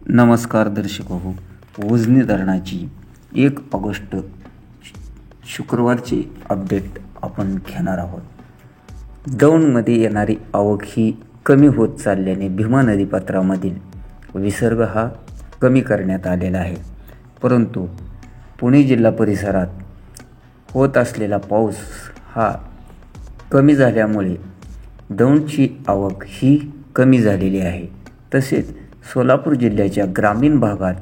नमस्कार दर्शको हो. उजनी धरणाची 1 ऑगस्ट शुक्रवारची अपडेट आपण घेणार आहोत. दौंडमध्ये येणारी आवक ही कमी होत चालल्याने भीमा नदीपात्रामधील विसर्ग हा कमी करण्यात आलेला आहे. परंतु पुणे जिल्हा परिसरात होत असलेला पाऊस हा कमी झाल्यामुळे दौंडची आवक ही कमी झालेली आहे. तसेच सोलापूर जिल्ह्याच्या ग्रामीण भागात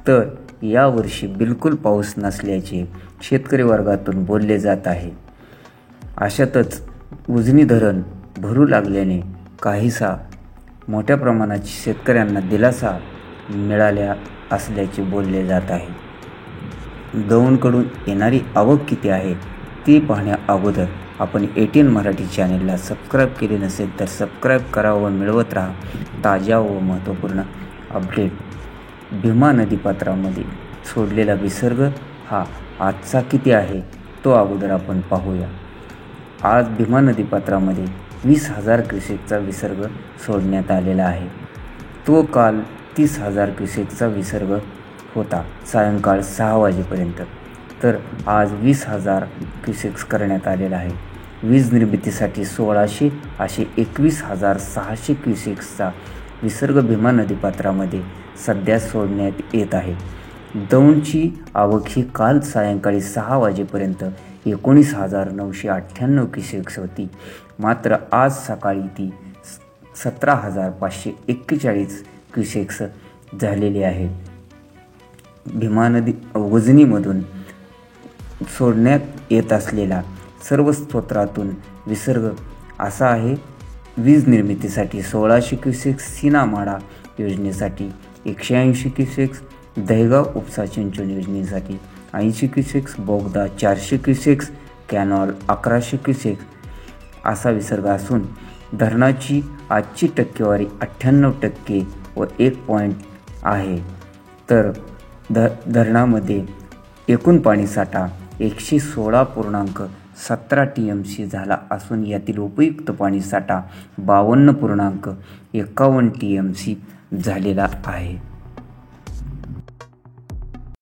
तर यावर्षी बिलकुल पाऊस नसल्याचे शेतकरी वर्गातून बोलले जात आहे. अशातच उजनी धरण भरू लागल्याने काहीसा मोठ्या प्रमाणात शेतकऱ्यांना दिलासा मिळाल्या असल्याचे बोलले जात आहे. दौंडकडून येणारी आवक किती आहे ती पाहण्या अगोदर आपण ATN मराठी चॅनेलला सबस्क्राईब केले नसेल तर सबस्क्राईब करा व मिळवत राहा ताज्या व महत्त्वपूर्ण अपडेट. भीमा नदीपात्रामध्ये सोडलेला विसर्ग हा आजचा किती आहे तो अगोदर आपण पाहूया. आज भीमा नदीपात्रामध्ये 20,000 क्युसेकचा विसर्ग सोडण्यात आलेला आहे. तो काल 30,000 क्युसेकचा विसर्ग होता सायंकाळ 6 वाजेपर्यंत. तर आज 20,000 क्युसेक्स करण्यात आलेला आहे. वीज निर्मितीसाठी 1600 असे 21,600 क्युसेक्सचा विसर्ग भीमा नदीपात्रामध्ये सध्या सोडण्यात येत आहे. दौंडची आवक ही काल सायंकाळी 6 वाजेपर्यंत 19,998 क्युसेक्स होती. मात्र आज सकाळी ती 17,541 क्युसेक्स झालेली आहे. भीमा नदी उजनीमधून सोडण्यात येत असलेला सर्व स्तोत्रातून विसर्ग असा आहे. वीज निर्मितीसाठी 1600 क्युसेक्स, सीनामाडा योजनेसाठी 180 क्युसेक्स, दहेगाव उपसा सिंचन योजनेसाठी 80 क्युसेक्स, बोगदा 400 क्युसेक्स, कॅनॉल 1100 क्युसेक्स असा विसर्ग असून धरणाची आजची टक्केवारी 98% व 1 पॉईंट आहे. तर धरणामध्ये एकूण पाणीसाठा 116.17 TMC झाला असून यातील उपयुक्त पाणीसाठा 52.51 TMC झालेला आहे.